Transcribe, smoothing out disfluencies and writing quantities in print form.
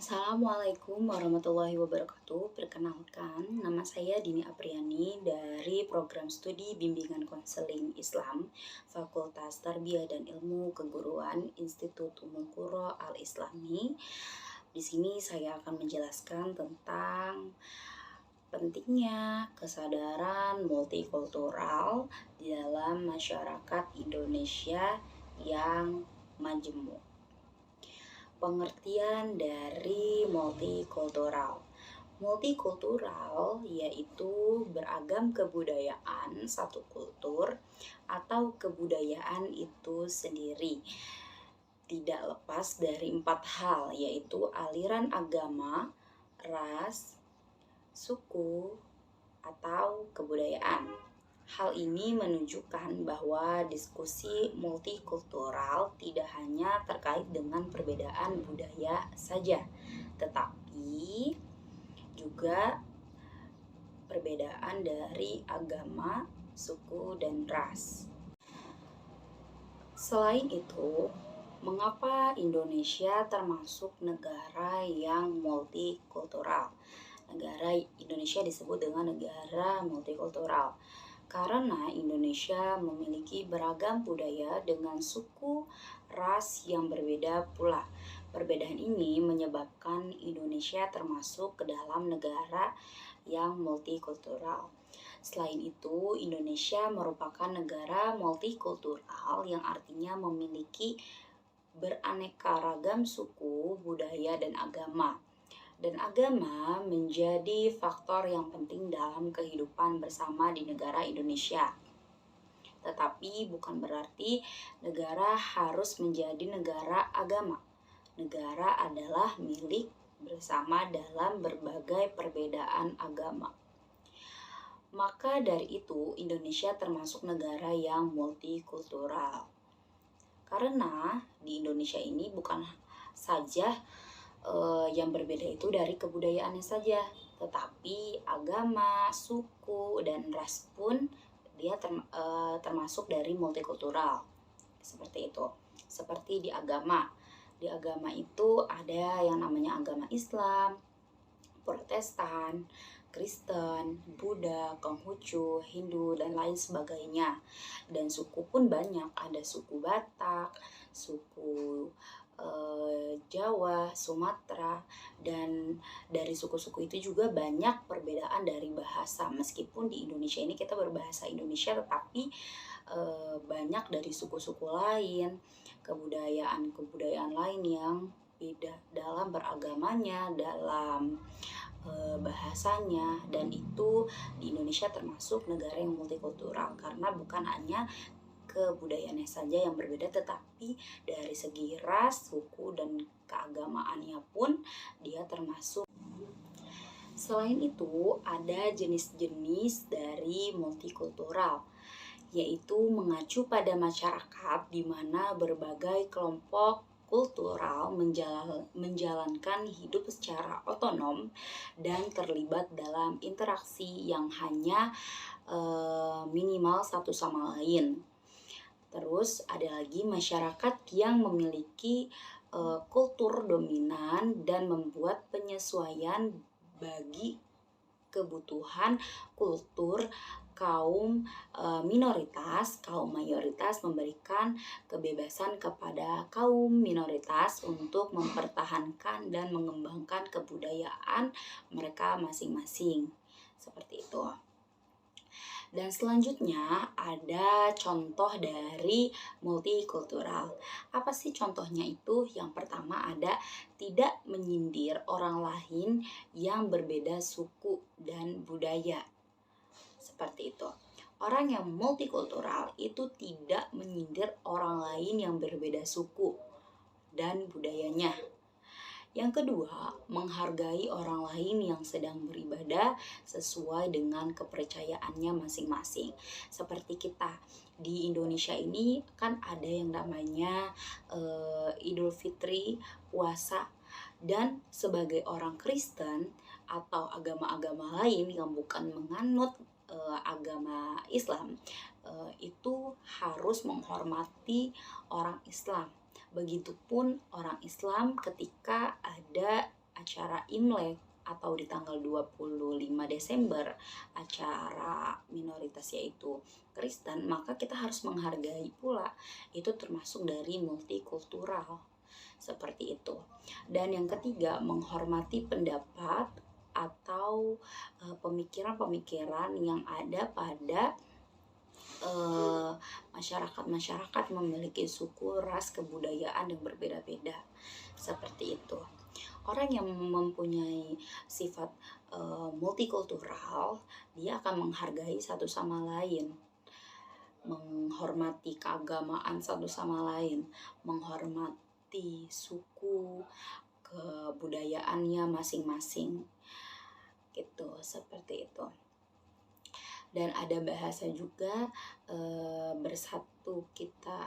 Assalamualaikum warahmatullahi wabarakatuh. Perkenalkan, nama saya Dini Apriani dari Program Studi Bimbingan Konseling Islam Fakultas Tarbiyah dan Ilmu Keguruan Institut Ummul Qura Al-Islami. Di sini saya akan menjelaskan tentang pentingnya kesadaran multikultural di dalam masyarakat Indonesia yang majemuk. Pengertian dari multikultural. Multikultural yaitu beragam kebudayaan satu kultur atau kebudayaan itu sendiri. Tidak lepas dari 4 hal, yaitu aliran agama, ras, suku, atau kebudayaan. Hal ini menunjukkan bahwa diskusi multikultural tidak hanya terkait dengan perbedaan budaya saja, tetapi juga perbedaan dari agama, suku, dan ras. Selain itu, mengapa Indonesia termasuk negara yang multikultural? Negara Indonesia disebut dengan negara multikultural karena Indonesia memiliki beragam budaya dengan suku, ras yang berbeda pula. Perbedaan ini menyebabkan Indonesia termasuk ke dalam negara yang multikultural. Selain itu, Indonesia merupakan negara multikultural yang artinya memiliki beraneka ragam suku, budaya, dan agama. Dan agama menjadi faktor yang penting dalam kehidupan bersama di negara Indonesia. Tetapi bukan berarti negara harus menjadi negara agama. Negara adalah milik bersama dalam berbagai perbedaan agama. Maka dari itu, Indonesia termasuk negara yang multikultural. Karena di Indonesia ini bukan saja yang berbeda itu dari kebudayaannya saja, tetapi agama, suku, dan ras pun dia termasuk dari multikultural. Seperti itu. Seperti di agama. Di agama itu ada yang namanya agama Islam, Protestan, Kristen, Buddha, Konghucu, Hindu, dan lain sebagainya. Dan suku pun banyak, ada suku Batak, suku Jawa, Sumatera, dan dari suku-suku itu juga banyak perbedaan dari bahasa. Meskipun di Indonesia ini kita berbahasa Indonesia, tetapi banyak dari suku-suku lain, kebudayaan lain yang beda dalam beragamanya, dalam bahasanya, dan itu di Indonesia termasuk negara yang multikultural karena bukan hanya kebudayaannya saja yang berbeda, tetapi dari segi ras, suku, dan keagamaannya pun dia termasuk. Selain itu, ada jenis-jenis dari multikultural, yaitu mengacu pada masyarakat di mana berbagai kelompok kultural menjalankan hidup secara otonom dan terlibat dalam interaksi yang hanya minimal satu sama lain. Terus ada lagi masyarakat yang memiliki kultur dominan dan membuat penyesuaian bagi kebutuhan kultur kaum minoritas. Kaum mayoritas memberikan kebebasan kepada kaum minoritas untuk mempertahankan dan mengembangkan kebudayaan mereka masing-masing. Seperti itu. Dan selanjutnya ada contoh dari multikultural. Apa sih contohnya itu? Yang pertama ada tidak menyindir orang lain yang berbeda suku dan budaya. Seperti itu. Orang yang multikultural itu tidak menyindir orang lain yang berbeda suku dan budayanya. Yang kedua, menghargai orang lain yang sedang beribadah sesuai dengan kepercayaannya masing-masing. Seperti kita di Indonesia ini kan ada yang namanya Idul Fitri, puasa. Dan sebagai orang Kristen atau agama-agama lain yang bukan menganut agama Islam, itu harus menghormati orang Islam. Begitupun orang Islam ketika ada acara Imlek atau di tanggal 25 Desember acara minoritas yaitu Kristen, maka kita harus menghargai pula. Itu termasuk dari multikultural seperti itu. Dan yang ketiga, menghormati pendapat atau pemikiran-pemikiran yang ada pada masyarakat-masyarakat memiliki suku, ras, kebudayaan yang berbeda-beda seperti itu. Orang yang mempunyai sifat multikultural, dia akan menghargai satu sama lain, menghormati keagamaan satu sama lain, menghormati suku, kebudayaannya masing-masing gitu, seperti itu. Dan ada bahasa juga, bersatu kita